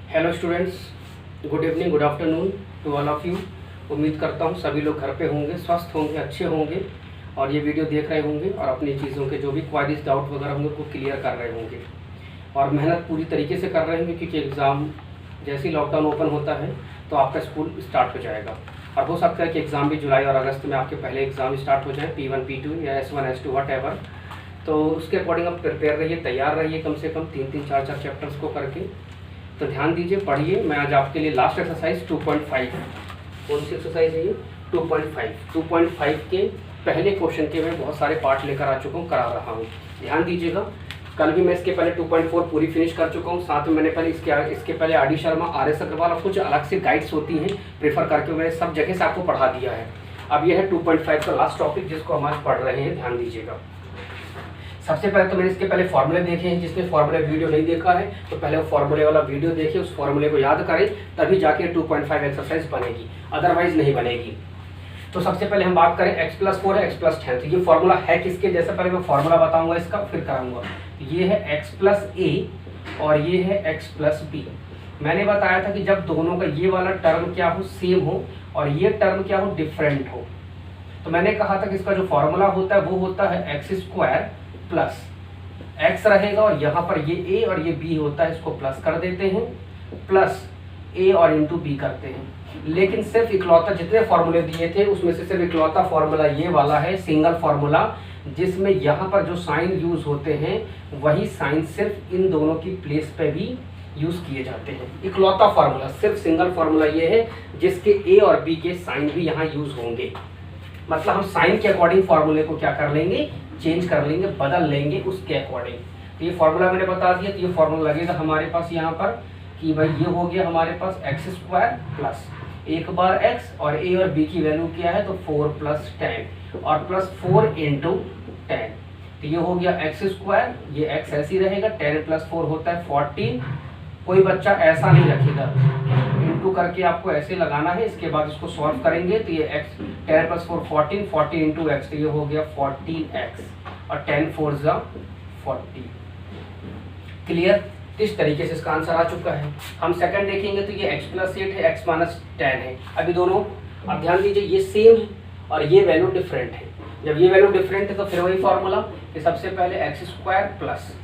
Hello students, good evening, good afternoon to all of you. उम्मीद करता हूँ सभी लोग घर पे होंगे, स्वस्थ होंगे, अच्छे होंगे और ये वीडियो देख रहे होंगे और अपनी चीज़ों के जो भी क्वारीज, डाउट वगैरह होंगे उनको क्लियर कर रहे होंगे और मेहनत पूरी तरीके से कर रहे होंगे, क्योंकि एग्ज़ाम जैसे ही लॉकडाउन ओपन होता है तो आपका स्कूल स्टार्ट हो जाएगा और हो सकता है कि एग्ज़ाम भी जुलाई और अगस्त में आपके पहले एग्ज़ाम स्टार्ट हो जाए, P1 P2 या S1 S2 वट। तो उसके अकॉर्डिंग आप प्रिपेयर रहिए, तैयार रहिए, कम से कम 3-3 4-4 चैप्टर्स को करके। तो ध्यान दीजिए, पढ़िए। मैं आज आपके लिए लास्ट एक्सरसाइज 2.5, कौन सी एक्सरसाइज है ये? 2.5 के पहले क्वेश्चन के मैं बहुत सारे पार्ट लेकर आ चुका हूँ, करा रहा हूँ। ध्यान दीजिएगा, कल भी मैं इसके पहले 2.4 पूरी फिनिश कर चुका हूँ। साथ में मैंने पहले इसके पहले आर.डी. शर्मा, RS अग्रवाल और कुछ अलग से गाइड्स होती हैं प्रेफर करके मैंने सब जगह से आपको पढ़ा दिया है। अब यह है 2.5 का लास्ट टॉपिक जिसको हम आज पढ़ रहे हैं। ध्यान दीजिएगा, सबसे पहले तो मैंने इसके पहले फॉर्मूले देखे हैं। जिसने फॉर्मूले वीडियो नहीं देखा है तो पहले वो फॉर्मूले वाला वीडियो देखिए, उस फॉर्मूले को याद करें, तभी जाके 2.5 एक्सरसाइज बनेगी, अदरवाइज नहीं बनेगी। तो सबसे पहले हम बात करें x+4 है x+10। तो ये फॉर्मूला है किसके? जैसे पहले मैं फॉर्मूला बताऊंगा इसका, फिर कराऊंगा। ये है x+a और ये है x+b। मैंने बताया था कि जब दोनों का ये वाला टर्म क्या हो, सेम हो, और ये टर्म क्या हो, डिफरेंट हो, तो मैंने कहा था कि इसका जो फॉर्मूला होता है वो होता है x² प्लस x रहेगा और यहाँ पर ये a और ये b होता है, इसको प्लस कर देते हैं, प्लस a और इंटू b करते हैं। लेकिन सिर्फ इकलौता जितने फॉर्मूले दिए थे उसमें से सिर्फ इकलौता फॉर्मूला ये वाला है, सिंगल फॉर्मूला, जिसमें यहाँ पर जो साइन यूज होते हैं वही साइन सिर्फ इन दोनों की प्लेस पे भी यूज किए जाते हैं। इकलौता फॉर्मूला, सिर्फ सिंगल फॉर्मूला ये है जिसके a और b के साइन भी यहाँ यूज होंगे। मतलब हम साइन के अकॉर्डिंग फॉर्मूले को क्या कर लेंगे, चेंज कर लेंगे, बदल लेंगे उसके अकॉर्डिंग। तो ये फॉर्मूला मैंने बता दिया। तो ये फॉर्मूला लगेगा हमारे पास यहाँ पर कि भाई ये हो गया हमारे पास x² प्लस एक बार x और a और b की वैल्यू क्या है, तो 4 + 10 और प्लस 4 × 10। तो ये हो गया x², ये x ऐसे ही रहेगा, 10 + 4 होता है 14। कोई बच्चा ऐसा नहीं रखेगा, इंटू करके आपको ऐसे लगाना है, इसके बाद इसको सॉल्व करेंगे तो ये x 10 + 4 14, 14 × x, तो ये हो गया 14x और 10 4 = 40। क्लियर? इस तरीके से इसका आंसर आ चुका है। हम सेकंड देखेंगे तो ये x+8 है, x - 10 है। अभी दोनों, अब ध्यान दीजिए, ये सेम है और ये वैल्यू डिफरेंट है। जब ये वैल्यू डिफरेंट है तो फिर वही फॉर्मूला कि सबसे पहले x² प्लस,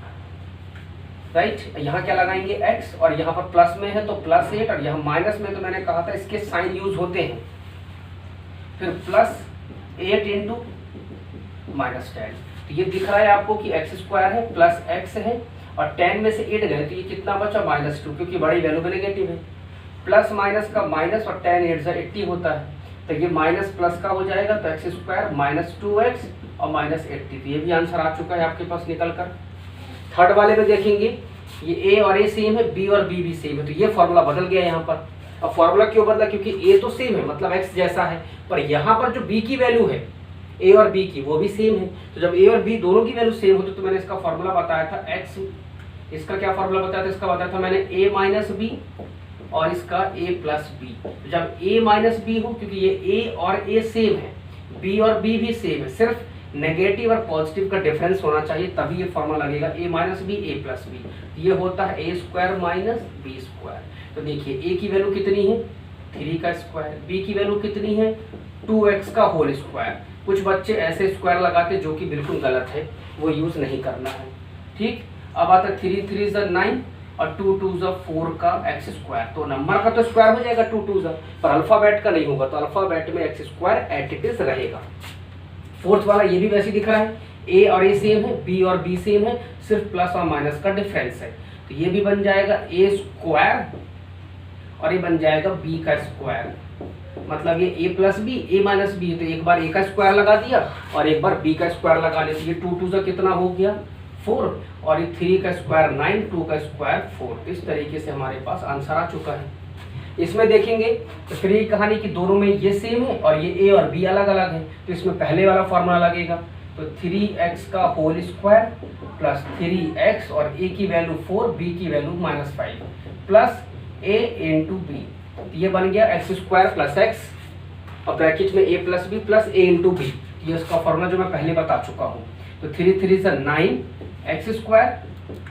राइट, यहाँ क्या लगाएंगे x और यहाँ पर प्लस में है तो +8 और यहाँ माइनस में, तो मैंने कहा था इसके साइन यूज होते हैं। फिर +8 × -10, तो ये दिख रहा है आपको कि x² है प्लस x है और 10 में से 8 गए तो ये कितना बचा, -2, क्योंकि बड़ी वैल्यू में नेगेटिव है। प्लस माइनस का माइनस और 10 8 = 80 होता है, तो ये माइनस प्लस का हो जाएगा, तो x² -2x और -80। तो ये भी आंसर आ चुका है आपके पास निकल कर। थर्ड वाले में देखेंगे, ये a और a सेम है, b और b भी सेम है, तो ये फॉर्मूला बदल गया यहाँ पर। अब फॉर्मूला क्यों बदला? क्योंकि a तो सेम है, मतलब x जैसा है, पर यहाँ पर जो b की वैल्यू है, a और b की, वो भी सेम है। तो जब a और b दोनों की वैल्यू सेम होती तो मैंने इसका फॉर्मूला बताया था x, इसका क्या फॉर्मूला बताया था? इसका बताया था मैंने a - b और इसका a + b। जब a - b हो, क्योंकि ये a और a सेम है, b और b भी सेम है, सिर्फ नेगेटिव और पॉजिटिव का डिफरेंस होना चाहिए, तभी ये फॉर्मूला लगेगा a - b a + b। ये होता है a² - b²। तो देखिए a की वैल्यू कितनी है, 3 का स्क्वायर, b की वैल्यू कितनी है, 2x का होल स्क्वायर। कुछ बच्चे ऐसे स्क्वायर लगाते जो कि बिल्कुल गलत है, वो यूज नहीं करना है। ठीक, अब आता है 3 3 = 9 और 2 2 = 4 का x²। तो नंबर का तो स्क्वायर हो जाएगा 2 2 = पर अल्फाबेट का नहीं होगा, तो अल्फाबेट में x² एट इट इज रहेगा। फोर्थ वाला ये भी वैसे दिख रहा है, a और a सेम है, b और b सेम है, सिर्फ प्लस और माइनस का डिफरेंस है। तो ये भी बन जाएगा a² और ये बन जाएगा b का स्क्वायर। मतलब ये a + b, a - b, तो एक बार a का स्क्वायर लगा दिया और एक बार b का स्क्वायर लगा लिया। ये 2 2 = कितना हो गया, 4, और ये 3 का स्क्वायर 9, 2 का स्क्वायर 4। इस तरीके से हमारे पास आंसर आ चुका है। इसमें देखेंगे तो फिर ये कहानी कि दोनों में ये सेम है और ये a और b अलग अलग है, तो इसमें पहले वाला फॉर्मूला लगेगा। तो 3x का होल स्क्वायर प्लस 3x और a की वैल्यू 4, b की वैल्यू -5 प्लस a × b। तो ये बन गया x² + x और ब्रैकेट में a + b plus a × b। ये उसका फॉर्मूला जो मैं पहले बता चुका हूँ। तो 3 3 = 9 x²,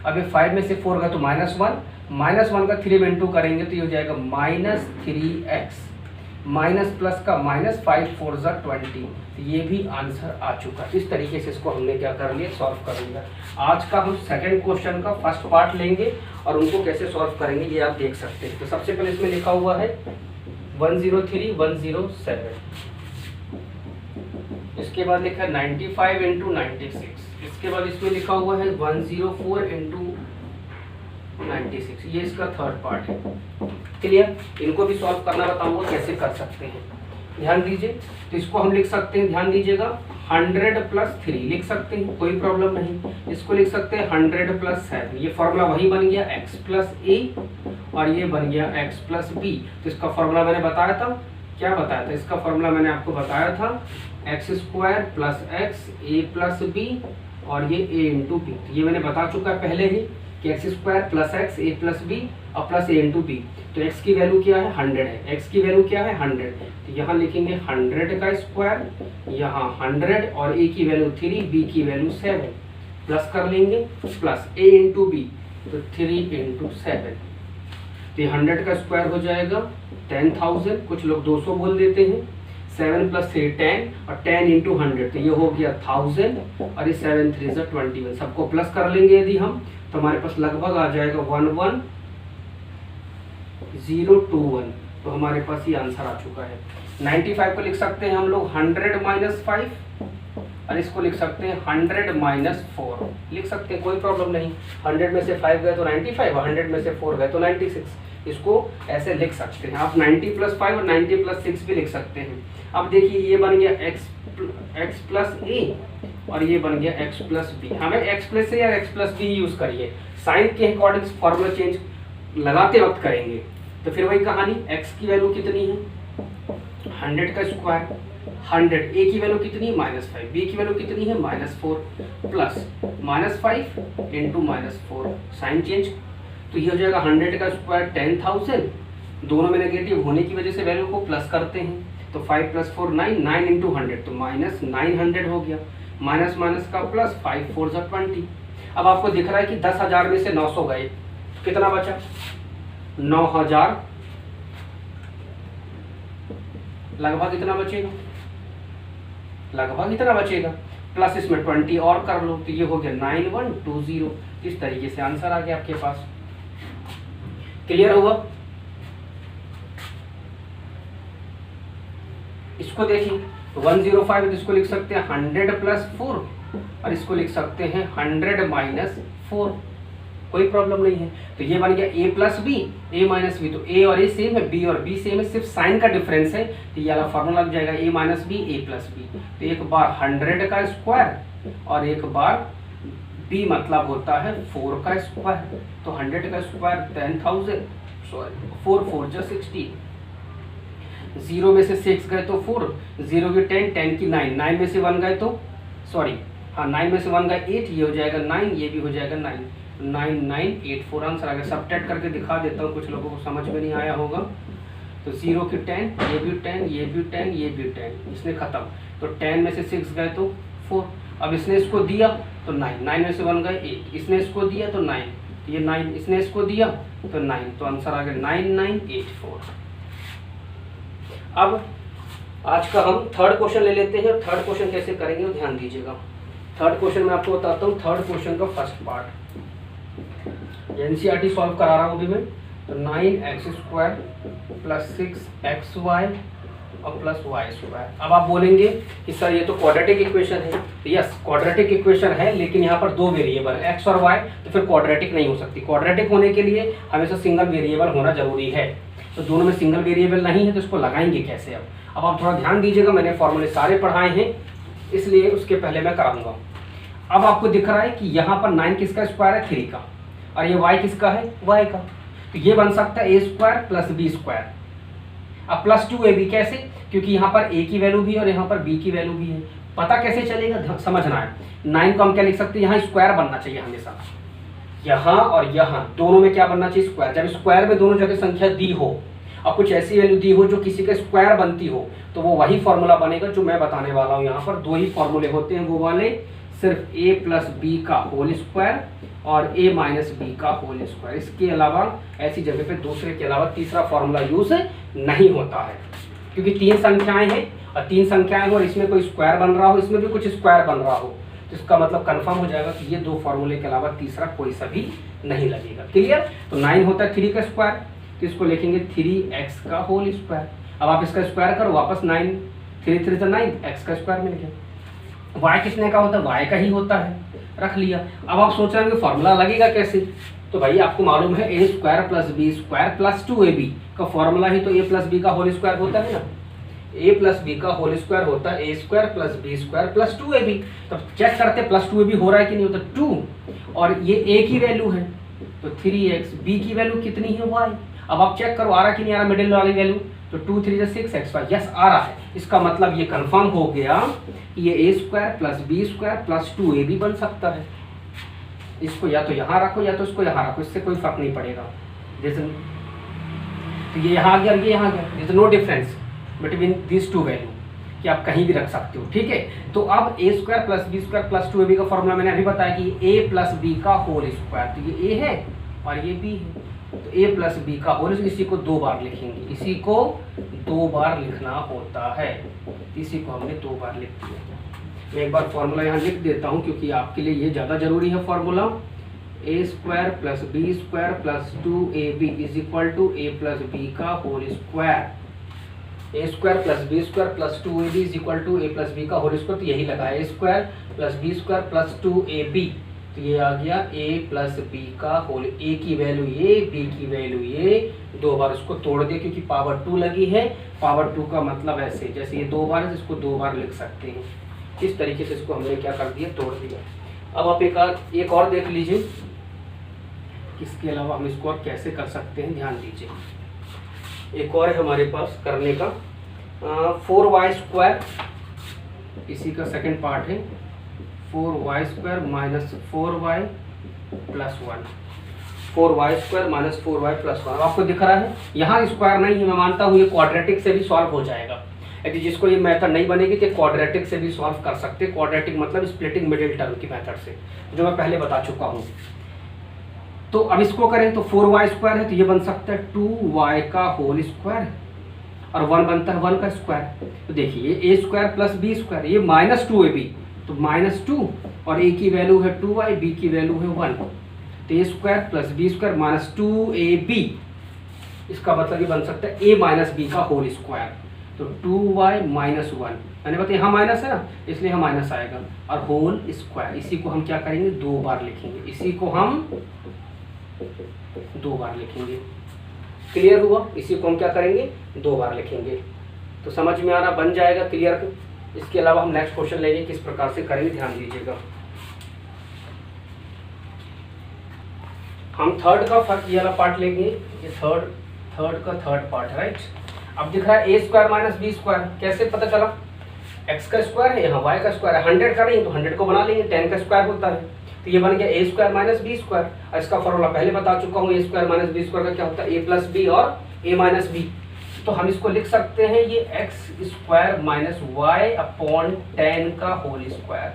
अब ये 5 में से 4 गया तो -1, -1 का 3 में इंटू करेंगे तो ये हो जाएगा -3x, माइनस प्लस का माइनस, 5 4 ज़ा 20। तो ये भी आंसर आ चुका। इस तरीके से इसको हमने क्या कर लिया, सॉल्व कर लिया। आज का हम सेकंड क्वेश्चन का फर्स्ट पार्ट लेंगे और उनको कैसे सॉल्व करेंगे ये आप देख सकते हैं। तो सबसे पहले इसमें लिखा हुआ है 103 107, इसके बाद लिखा है 95 × 96, इसके बाद इसमें लिखा हुआ है 104 × 96, ये इसका थर्ड पार्ट है। क्लियर? इनको भी सॉल्व करना बताऊंगा कैसे कर सकते हैं, ध्यान दीजिए। तो इसको हम लिख सकते हैं, ध्यान दीजिएगा, 100 + 3 लिख सकते हैं, कोई प्रॉब्लम नहीं। इसको लिख सकते हैं 100 + 7, ये फॉर्मूला वही बन गया x + a और ये बन गया x + b। तो इसका फॉर्मूला मैंने बताया था, क्या बताया था? इसका फॉर्मूला मैंने आपको बताया था x² + x a + b और ये a × b। तो ये मैंने बता चुका है पहले ही कि x² + x a + b और प्लस a × b। तो x की वैल्यू क्या है, 100 है, x की वैल्यू क्या है, 100। तो यहाँ लिखेंगे 100 का स्क्वायर, यहाँ 100 और a की वैल्यू 3, b की वैल्यू 7, प्लस कर लेंगे, प्लस a × b, तो 3 × 7। तो 100 का स्क्वायर हो जाएगा 10,000, कुछ लोग 200 बोल देते हैं, 7 + 3 10 और 10 × 100, तो ये हो गया 1000 और ये 7 3 ज़ा 21। सबको प्लस कर लेंगे यदि हम, तो हमारे पास लगभग आ जाएगा 11021। तो हमारे पास ये आंसर आ चुका है। 95 को लिख सकते हैं हम लोग 100 - 5 और इसको लिख सकते हैं 100 - 4, लिख सकते हैं, कोई प्रॉब्लम नहीं। 100 में से 5 गए तो 95 और 100 में से 4 गए तो 96, इसको ऐसे लिख सकते हैं आप। 90 + 5 और 90 + 6 भी लिख सकते हैं। अब देखिए ये बन गया x + a और ये बन गया x + b। हमें x + a या x + b यूज करिए, साइन के अकॉर्डिंग फॉर्मूला चेंज लगाते वक्त करेंगे। तो फिर वही कहानी, x की वैल्यू कितनी है, 100 का स्क्वायर, 100, a की वैल्यू कितनी है, -5, b की वैल्यू कितनी है, -4, प्लस -5 × -4, साइन चेंज। तो ये हो जाएगा 100 का स्क्वायर 10,000, दोनों में नेगेटिव होने की वजह से वैल्यू को प्लस करते हैं, तो 5 + 4 9, 9 × 100 तो -900 हो गया, माइनस माइनस का प्लस, 5 4 ज़ा 20। अब आपको दिख रहा है कि 10,000 में से 900 गए, तो कितना बचा, 9,000, लगभग इतना बचेगा, लगभग इतना बचेगा, प्लस इसमें 20 और कर लो, तो ये हो गया 9120। इस तरीके से आंसर आ गया आपके पास। क्लियर हुआ? इसको देखिए 105, इसको लिख सकते हैं 100 + 4 और इसको लिख सकते हैं 100 - 4, कोई प्रॉब्लम नहीं है। तो ये बन गया a + b, a - b, तो a और a सेम है, b और b सेम है, सिर्फ साइन का डिफरेंस है। तो ये वाला फॉर्मूला लग जाएगा a - b, a + b। तो एक बार 100 का स्क्वायर और एक बार b मतलब होता है 4 का स्क्वायर। तो 100 का स्क्वायर 10,000, सॉरी 4 4 ज़ा 16, 0 में से 6 गए तो 4, 0 की 10, 10 की 9, 9 में से 1 गए तो, सॉरी हाँ 9 में से 1 गए 8, ये हो जाएगा 9, ये भी हो जाएगा 9, 9984 आंसर आ गया। सबट्रैक्ट करके दिखा देता हूँ, कुछ लोगों को समझ में नहीं आया होगा। तो 0 की 10, ये भी 10, ये भी 10, ये भी 10, इसने खत्म। तो 10 में से 6 गए तो 4, अब इसने इसको दिया तो 9, 9 में से 1 गए 8, इसने इसको दिया तो 9, ये 9, इसने इसको दिया तो 9, तो आंसर आ गया 9984। अब आज का हम थर्ड क्वेश्चन ले लेते हैं। थर्ड क्वेश्चन कैसे करेंगे वो ध्यान दीजिएगा। थर्ड क्वेश्चन मैं आपको बताता हूँ, थर्ड क्वेश्चन का फर्स्ट पार्ट एनसीईआरटी सॉल्व करा रहा हूँ अभी मैं। तो 9x² + 6xy और +y²। अब आप बोलेंगे कि सर ये तो क्वाड्रेटिक इक्वेशन है। यस, क्वाड्रेटिक इक्वेशन है, लेकिन यहाँ पर 2 वेरिएबल x और y, तो फिर क्वाड्रेटिक नहीं हो सकती। क्वाड्रेटिक होने के लिए हमेशा सिंगल वेरिएबल होना जरूरी है। तो दोनों में सिंगल वेरिएबल नहीं है, तो इसको लगाएंगे कैसे। अब आप थोड़ा ध्यान दीजिएगा, मैंने फॉर्मूले सारे पढ़ाए हैं, इसलिए उसके पहले मैं कराऊंगा। अब आपको दिख रहा है कि यहाँ पर 9 किसका स्क्वायर है, 3 का, और ये y किसका है, y का। तो ये बन सकता है a² + b²। अब +2ab कैसे, क्योंकि यहाँ पर a की वैल्यू भी है और यहाँ पर b की वैल्यू भी है। पता कैसे चलेगा, समझना है। 9 को हम क्या लिख सकते हैं, यहाँ स्क्वायर बनना चाहिए हमेशा, यहाँ और यहाँ दोनों में क्या बनना चाहिए, स्क्वायर। जब स्क्वायर में दोनों जगह संख्या दी हो और कुछ ऐसी वैल्यू दी हो जो किसी का स्क्वायर बनती हो, तो वो वही फॉर्मूला बनेगा जो मैं बताने वाला हूँ। यहाँ पर 2 ही फॉर्मूले होते हैं, वो वाले सिर्फ a प्लस बी का होल स्क्वायर और a माइनस बी का होल स्क्वायर। इसके अलावा ऐसी जगह पे दूसरे के अलावा तीसरा फॉर्मूला यूज नहीं होता है, क्योंकि 3 संख्याएं हैं और 3 संख्याएं हो और इसमें कोई स्क्वायर बन रहा हो, इसमें भी कुछ स्क्वायर बन रहा हो, तो इसका मतलब कंफर्म हो जाएगा कि ये 2 फॉर्मूले के अलावा तीसरा कोई सा भी नहीं लगेगा। क्लियर? तो 9 होता है 3 का स्क्वायर, तो इसको लिखेंगे 3x का होल स्क्वायर। अब आप इसका स्क्वायर करो वापस 9, 3 3 9, x का स्क्वायर मिल गया। y किसने का होता है? y का ही होता है, रख लिया। अब आप सोच रहे हैं कि फॉर्मूला लगेगा कैसे, तो भाई आपको मालूम है a square plus B square plus 2ab का फॉर्मूला ही तो a प्लस बी का होल स्क्वायर होता है ना। a प्लस बी का होल स्क्वायर होता है a square plus B square plus 2ab। तब चेक करते प्लस 2ab हो रहा है कि नहीं होता, 2 और ये a की वैल्यू है तो 3x, b की वैल्यू कितनी है y। अब आप चेक करो आ रहा कि नहीं आ रहा मिडिल वाली वैल्यू, तो 2 3 6x y, यस आ रहा है। इसका मतलब ये कंफर्म हो गया कि ये a square plus B square plus 2ab बन सकता है। इसको या तो यहाँ रखो या तो इसको यहाँ रखो, इससे कोई फर्क नहीं पड़ेगा। जैसे तो ये यहाँ आ गया और ये यहाँ गया, there is no difference between this 2 value कि आप कहीं भी रख सकते हो। ठीक है, तो अब a square plus B square plus 2ab का फॉर्मूला मैंने अभी बताया कि a प्लस बी का होल स्क्वायर, तो ये a है और ये b है, तो a प्लस बी का होल, इसी को 2 बार लिखेंगे, इसी को 2 बार लिखना होता है, इसी को हमने 2 बार लिख दिया। मैं एक बार फॉर्मूला यहाँ लिख देता हूँ क्योंकि आपके लिए ये ज़्यादा जरूरी है formula. a square plus B square plus 2ab is equal to a plus b का whole square. a square plus B square plus 2ab is equal to a plus b का होल स्क्वायर, तो यही लगा a square plus B square plus 2ab, तो ये आ गया a plus b का होल, a की वैल्यू ये, b की वैल्यू ये, 2 बार उसको तोड़ दिया क्योंकि पावर 2 लगी है। पावर 2 का मतलब ऐसे जैसे ये 2 बार है, इसको 2 बार लिख सकते हैं। इस तरीके से इसको हमने क्या कर दिया, तोड़ दिया। अब आप एक और देख लीजिए, इसके अलावा हम इसको और कैसे कर सकते हैं, ध्यान दीजिए। एक और है हमारे पास करने का, 4y स्क्वायर, इसी का सेकंड पार्ट है, 4y square minus 4y plus 1, 4y square minus 4y plus 1। आपको दिख रहा है यहाँ स्क्वायर नहीं है, मैं मानता हूँ ये क्वाड्रेटिक से भी सॉल्व हो जाएगा। यदि जिसको ये मेथड नहीं बनेगी तो क्वाड्रेटिक से भी सॉल्व कर सकते हैं। क्वाड्रेटिक मतलब स्प्लिटिंग मिडिल टर्म की मेथड से, जो मैं पहले बता चुका हूँ। तो अब इसको करें तो 4y स्क्वायर है तो ये बन सकता है 2y का होल स्क्वायर और 1 बनता है 1 का स्क्वायर। तो देखिए a square plus B square, ये माइनस 2ab, तो माइनस 2 और a की वैल्यू है 2y, b की वैल्यू है 1, तो a square plus B square minus 2ab, इसका मतलब ये बन सकता है a माइनस बी का होल स्क्वायर, तो 2y माइनस 1, मैंने बताया यहाँ माइनस है ना इसलिए यहाँ माइनस आएगा, और होल स्क्वायर। इसी को हम क्या करेंगे, 2 बार लिखेंगे, इसी को हम 2 बार लिखेंगे। क्लियर हुआ? इसी को हम क्या करेंगे, 2 बार लिखेंगे। तो समझ में आ रहा, बन जाएगा क्लियर। इसके अलावा हम नेक्स्ट क्वेश्चन लेंगे, किस प्रकार से करेंगे ध्यान दीजिएगा। हम थर्ड का फर्क ये वाला पार्ट लेंगे, ये थर्ड का थर्ड पार्ट, राइट। अब दिख रहा है a square minus B square, कैसे पता चला, x का स्क्वायर है, यहाँ y का स्क्वायर है, 100 का नहीं तो 100 को बना लेंगे, 10 का स्क्वायर होता है, तो ये बन गया a square minus B square. और इसका फॉर्मूला पहले बता चुका हूँ, a square minus B square का क्या होता है, a प्लस बी और a माइनस बी। तो हम इसको लिख सकते हैं ये x square minus Y upon 10 का होल स्क्वायर।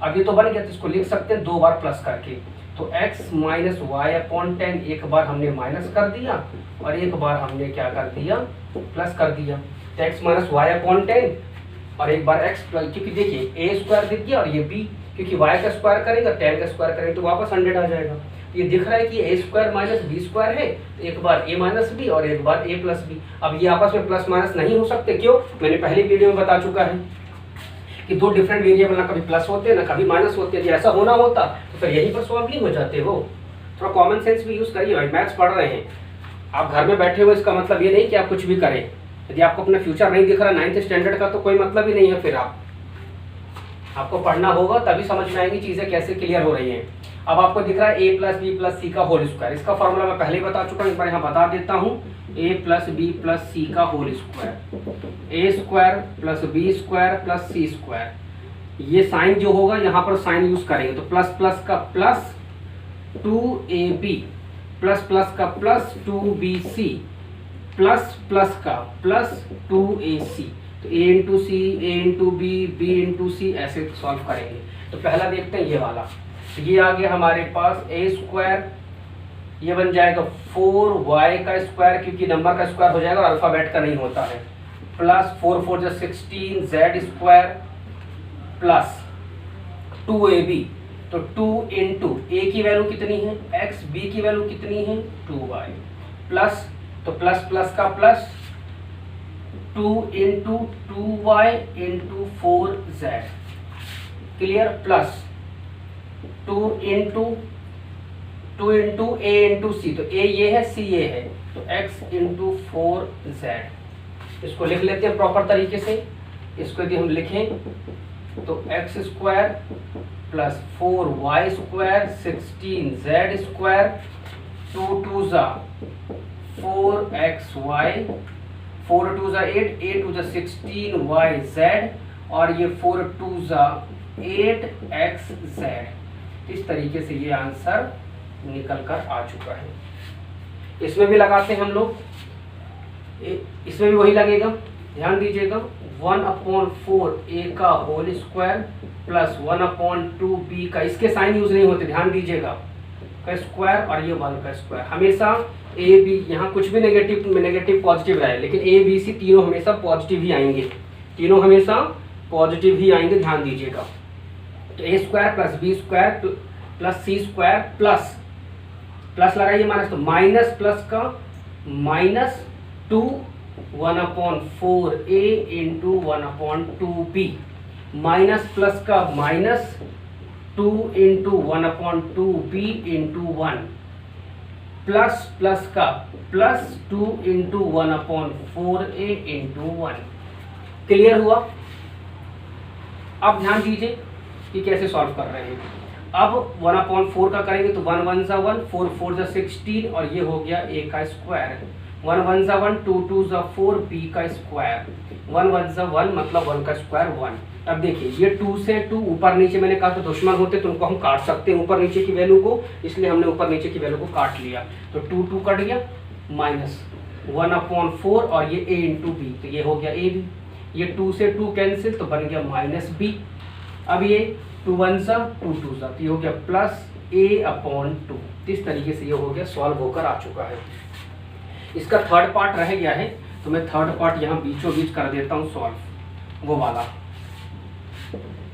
अब ये तो बन गया, तो इसको लिख सकते हैं 2 बार प्लस करके, तो x माइनस वाई अपॉन 10, एक बार हमने माइनस कर दिया और एक बार हमने क्या कर दिया, प्लस कर दिया। तो x माइनस वाई अपॉन 10 और एक बार x प्लस, क्योंकि देखिए a स्क्वायर दिख गया और ये b, क्योंकि y का स्क्वायर करेगा 10 का स्क्वायर करेंगे तो वापस 100 आ जाएगा। तो ये दिख रहा है कि a square minus B square है, तो एक बार a माइनस बी और एक बार a प्लस बी। अब ये आपस में प्लस माइनस नहीं हो सकते, क्यों, मैंने पहले वीडियो में बता चुका है कि 2 डिफरेंट वेरिएबल ना कभी प्लस होते हैं ना कभी माइनस होते हैं। ऐसा होना होता तो फिर यहीं पर सॉल्व नहीं हो जाते हो। थोड़ा कॉमन सेंस भी यूज करिए भाई, मैथ्स पढ़ रहे हैं आप, घर में बैठे हुए, इसका मतलब ये नहीं कि आप कुछ भी करें। यदि आपको अपना फ्यूचर नहीं दिख रहा 9th स्टैंडर्ड का तो कोई मतलब ही नहीं है, फिर आपको पढ़ना होगा तभी समझ में आएंगी चीज़ें कैसे क्लियर हो रही हैं। अब आपको दिख रहा है a plus b plus c का होल स्क्वायर, इसका फॉर्मूला मैं पहले ही बता चुका हूँ, एक बार यहाँ बता देता हूँ, a plus b plus c का whole square, a square plus B square plus c square. ये साइन जो होगा यहाँ पर साइन यूज करेंगे, तो प्लस प्लस का प्लस 2ab प्लस प्लस का प्लस 2bc प्लस प्लस का प्लस 2ac। तो a into c, a into b, b into c, ऐसे सॉल्व करेंगे। तो पहला देखते हैं ये वाला, तो ये आ गया हमारे पास a स्क्वायर, ये बन जाएगा 4y का स्क्वायर, क्योंकि नंबर का स्क्वायर हो जाएगा और अल्फाबेट का नहीं होता है, प्लस 4 4 जा 16 z स्क्वायर प्लस 2ab। तो 2 इंटू a की वैल्यू कितनी है x, b की वैल्यू कितनी है 2y, प्लस तो प्लस प्लस का plus 2 into 2y into 4z, clear, plus 2 into a into c, तो a ये है c ये है, तो x इंटू 4z। इसको लिख लेते हैं प्रॉपर तरीके से। इसको यदि हम लिखें तो x square plus 4y square 16z square 2 2 जा 4xy, 4 2 जा 8, 8 2 जा 16yz, और ये 4 2 जा 8xz। इस तरीके से ये आंसर निकल कर आ चुका है। इसमें भी लगाते हैं हम लोग, इसमें भी वही लगेगा, ध्यान दीजिएगा। 1/4 a का होल स्क्वायर प्लस 1/2 b का, इसके साइन यूज नहीं होते, ध्यान दीजिएगा, का स्क्वायर, और ये 1 का स्क्वायर। हमेशा a b, यहाँ कुछ भी नेगेटिव पॉजिटिव रहे, लेकिन a b c तीनों हमेशा पॉजिटिव ही आएंगे, तीनों हमेशा पॉजिटिव ही आएंगे, ध्यान दीजिएगा। तो a square plus b square plus c square plus लगाइए माइनस, तो माइनस प्लस का minus 2 1/4 a into 1/2 b, minus plus का minus 2 into 1/2 b into 1, plus plus का plus 2 into 1/4 a into 1। Clear हुआ? अब ध्यान दीजिए कि कैसे सॉल्व कर रहे हैं। अब 1/4 का करेंगे तो 1 1 जा 1, 4 4 जा 16, और ये हो गया a का स्क्वायर, 1 1 जा 1, 2 2 जा 4 b का स्क्वायर, 1 1 जा 1 मतलब 1 का स्क्वायर 1। अब देखिए ये 2 से 2 ऊपर नीचे, मैंने कहा तो दुश्मन होते तो उनको हम काट सकते हैं ऊपर नीचे की वैल्यू को, इसलिए हमने ऊपर नीचे की वैल्यू को काट लिया। तो 2 2 कट गया, माइनस 1/4 और ये a इंटू बी, तो ये हो गया a b, ये 2 से 2 कैंसिल तो बन गया माइनस b। अब ये 2 1 जा 2 2 जा, तो ये हो गया प्लस a/2। इस तरीके से ये हो गया, सॉल्व होकर आ चुका है। इसका थर्ड पार्ट रह गया है, तो मैं थर्ड पार्ट यहाँ बीचों बीच कर देता हूँ सॉल्व, वो वाला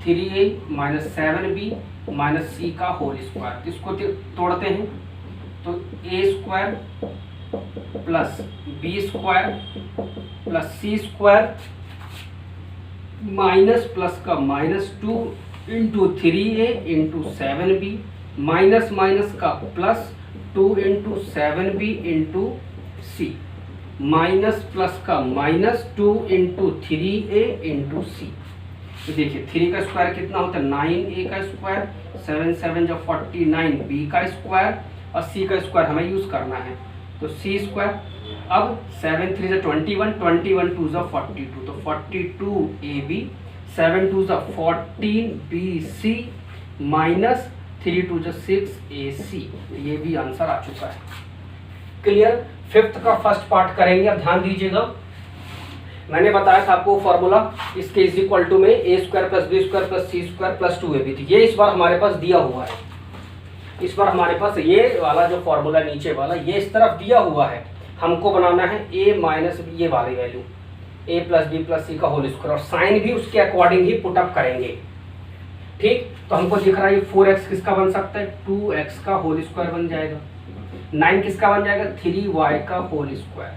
3a minus 7b minus c का होल स्क्वायर। इसको तोड़ते हैं तो a square plus b square plus c square minus plus का minus 2 into 3a into 7b, minus minus का plus 2 into 7b into c, minus plus का minus 2 into 3a into c। तो देखिए 3 का स्क्वायर कितना होता है 9a का स्क्वायर, 7 7 जो 49 b का स्क्वायर, और c का स्क्वायर हमें यूज करना है, तो c स्क्वायर। अब 7 3 जो 21, 21 2 जो 42, तो 42ab, 7 2 जो 14bc माइनस 3 2 जो 6ac। ये भी आंसर आ चुका है। क्लियर? फिफ्थ का फर्स्ट पार्ट करेंगे। अब ध्यान दीजिएगा, मैंने बताया था आपको फॉर्मूला, इसके इज इक्वल टू में a square plus b square plus c square plus 2ab। तो ये इस बार हमारे पास दिया हुआ है, इस बार हमारे पास ये वाला जो फॉर्मूला नीचे वाला ये इस तरफ दिया हुआ है, हमको बनाना है a माइनस ये वाली value a plus b plus c का होल स्क्वायर, और साइन भी उसके अकॉर्डिंग ही पुटअप करेंगे। ठीक, तो हमको दिख रहा है 4x किसका बन सकता है 2x का होल स्क्वायर बन जाएगा, 9 किसका बन जाएगा 3y का होल स्क्वायर,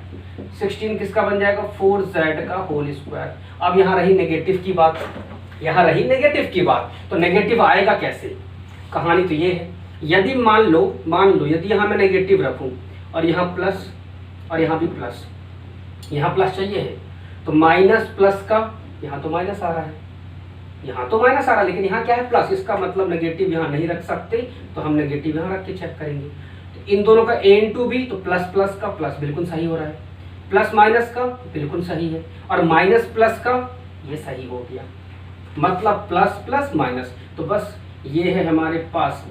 16 किसका बन जाएगा 4z का होल स्क्वायर। अब यहाँ रही नेगेटिव की बात, यहाँ रही नेगेटिव की बात, तो नेगेटिव आएगा कैसे? कहानी तो ये है, यदि मान लो यदि यहाँ मैं नेगेटिव रखूँ और यहाँ प्लस और यहाँ भी प्लस, यहाँ प्लस चाहिए है, तो माइनस प्लस का यहाँ तो माइनस आ रहा है, यहाँ तो माइनस आ रहा है, लेकिन यहाँ क्या है प्लस, इसका मतलब नेगेटिव यहाँ नहीं रख सकते, तो हम नेगेटिव यहाँ रख के चेक करेंगे। तो इन दोनों का a इंटू बी, तो प्लस प्लस का प्लस बिल्कुल सही हो रहा है, प्लस माइनस का बिल्कुल सही है, और माइनस प्लस का ये सही हो गया, मतलब प्लस प्लस माइनस। तो बस ये है हमारे पास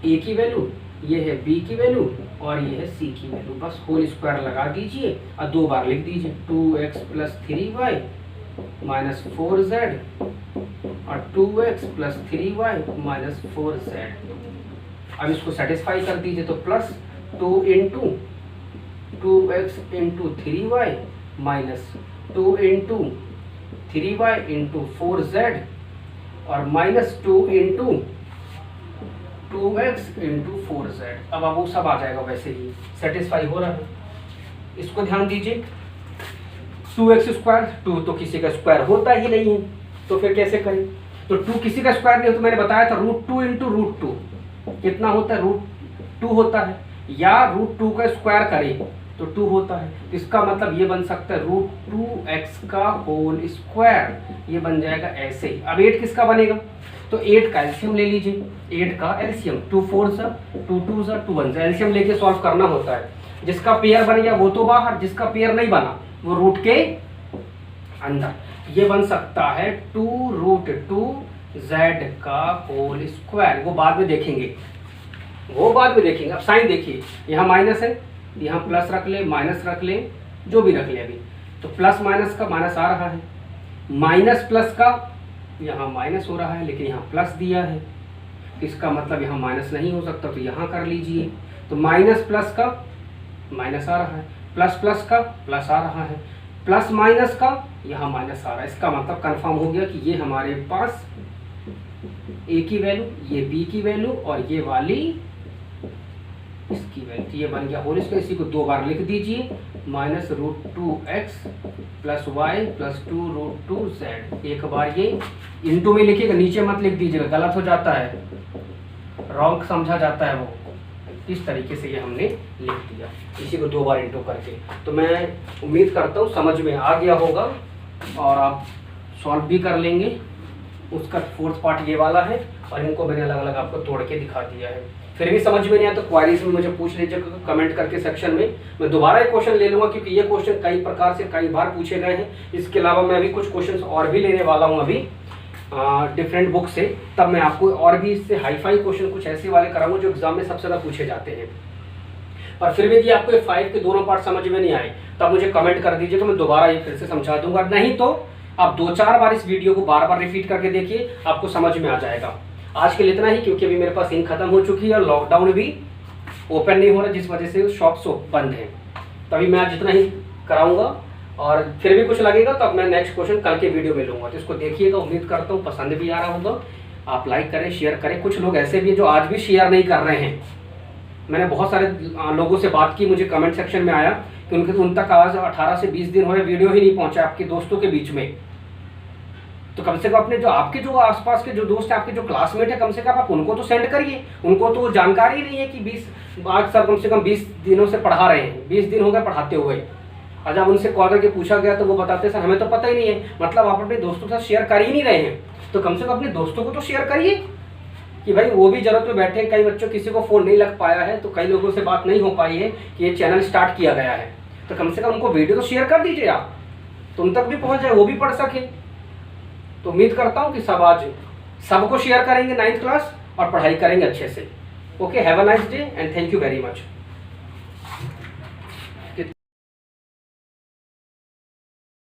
a की वैल्यू, ये है b की वैल्यू, और ये है c की वैल्यू। बस होल स्क्वायर लगा दीजिए और 2 बार लिख दीजिए 2x plus 3y minus 4z और 2x plus 3y minus 4z। अब इसको सेटिस्फाई कर दीजिए तो plus 2 into 2x into 3y minus 2 into 3y into 4z और minus 2 into 2x into 4z। अब वो सब आ जाएगा वैसे ही, सेटिस्फाई हो रहा है। इसको ध्यान दीजिए, 2x स्क्वायर, 2 तो किसी का स्क्वायर होता ही नहीं है, तो फिर कैसे करें? तो 2 किसी का स्क्वायर नहीं हो, तो मैंने बताया था √2 इंटू √2 कितना होता है? √2 होता है, या √2 का स्क्वायर करें तो 2 होता है। तो इसका मतलब ये बन सकता है √2x का होल स्क्वायर, ये बन जाएगा ऐसे ही। अब 8 किसका बनेगा? तो 8 का एलसीएम ले लीजिए, 8 का एलसीएम 2 4 2 2 2 1 एलसीएम लेके सॉल्व करना होता है। जिसका पेयर बन गया वो तो बाहर, जिसका पेयर नहीं बना वो रूट के अंदर। ये बन सकता है 2√2z का होल स्क्वायर। वो बाद में देखेंगे, अब साइन देखिए, यहाँ माइनस है, यहाँ प्लस रख ले, माइनस रख ले, जो भी रख ले अभी। तो प्लस माइनस का माइनस आ रहा है, माइनस प्लस का यहाँ माइनस हो रहा है, लेकिन यहाँ प्लस दिया है, इसका मतलब यहाँ माइनस नहीं हो सकता, तो यहाँ कर लीजिए। तो माइनस प्लस का माइनस आ रहा है, प्लस प्लस का प्लस आ रहा है, प्लस माइनस का यहाँ माइनस आ रहा है। इसका मतलब कंफर्म हो गया कि ये हमारे पास a की वैल्यू, ये b की वैल्यू और ये वाली इसकी वैल्यू। तो ये बन गया होल स्क्वायर। इसी को 2 बार लिख दीजिए, minus √2x plus Y plus 2√2z। एक बार ये इंटू में लिखिएगा, नीचे मत लिख दीजिएगा, गलत हो जाता है, रॉन्ग समझा जाता है वो। इस तरीके से ये हमने लिख दिया, इसी को 2 बार इंटू करके। तो मैं उम्मीद करता हूँ समझ में आ गया होगा और आप सॉल्व भी कर लेंगे। उसका 4th पार्ट ये वाला है और इनको मैंने अलग अलग आपको तोड़ के दिखा दिया है। फिर भी समझ में नहीं आया तो क्वारीज में मुझे पूछ लीजिएगा कमेंट करके सेक्शन में। मैं दोबारा ये क्वेश्चन ले लूँगा, क्योंकि ये क्वेश्चन कई प्रकार से कई बार पूछे गए हैं। इसके अलावा मैं अभी कुछ क्वेश्चन और भी लेने वाला हूँ अभी डिफरेंट बुक से, तब मैं आपको और भी इससे हाईफाई क्वेश्चन कुछ ऐसे वाले कराऊंगा जो एग्जाम में सबसे ज़्यादा पूछे जाते हैं। पर फिर भी यदि आपको 5 के दोनों पार्ट समझ में नहीं आए तब मुझे कमेंट कर दीजिए, तो मैं दोबारा ये फिर से समझा दूंगा। नहीं तो आप 2-4 बार इस वीडियो को बार बार रिपीट करके देखिए, आपको समझ में आ जाएगा। आज के लिए इतना ही, क्योंकि अभी मेरे पास इंक खत्म हो चुकी है और लॉकडाउन भी ओपन नहीं हो रहा, जिस वजह से शॉप्स बंद हैं। तभी मैं आज जितना ही कराऊंगा, और फिर भी कुछ लगेगा तो अब मैं नेक्स्ट क्वेश्चन कल के वीडियो में लूँगा। तो इसको देखिएगा, उम्मीद करता हूँ पसंद भी आ रहा होगा। आप लाइक करें, शेयर करें। कुछ लोग ऐसे भी जो आज भी शेयर नहीं कर रहे हैं, मैंने बहुत सारे लोगों से बात की, मुझे कमेंट सेक्शन में आया कि उन तक आज 18 से 20 दिन हो रहे वीडियो ही नहीं पहुँचा आपके दोस्तों के बीच में। तो कम से कम अपने जो आपके जो आसपास के जो दोस्त हैं, आपके जो क्लासमेट है, कम से कम आप उनको तो सेंड करिए। उनको तो जानकारी नहीं है कि आज सर कम से कम 20 दिनों से पढ़ा रहे हैं, 20 दिन हो गए पढ़ाते हुए। और जब उनसे कॉल करके पूछा गया तो वो बताते सर हमें तो पता ही नहीं है। मतलब आप अपने दोस्तों के साथ शेयर कर ही नहीं रहे हैं, तो कम से कम अपने दोस्तों को तो शेयर करिए कि भाई वो भी जरूरत में बैठे हैं। कई बच्चों किसी को फ़ोन नहीं लग पाया है, तो कई लोगों से बात नहीं हो पाई है कि ये चैनल स्टार्ट किया गया है, तो कम से कम उनको वीडियो तो शेयर कर दीजिए आप, तो उन तक भी पहुँच जाए, वो भी पढ़ सके। तो उम्मीद करता हूँ कि सब आज सबको शेयर करेंगे 9th क्लास और पढ़ाई करेंगे अच्छे से। Okay, have a nice day and thank you very much.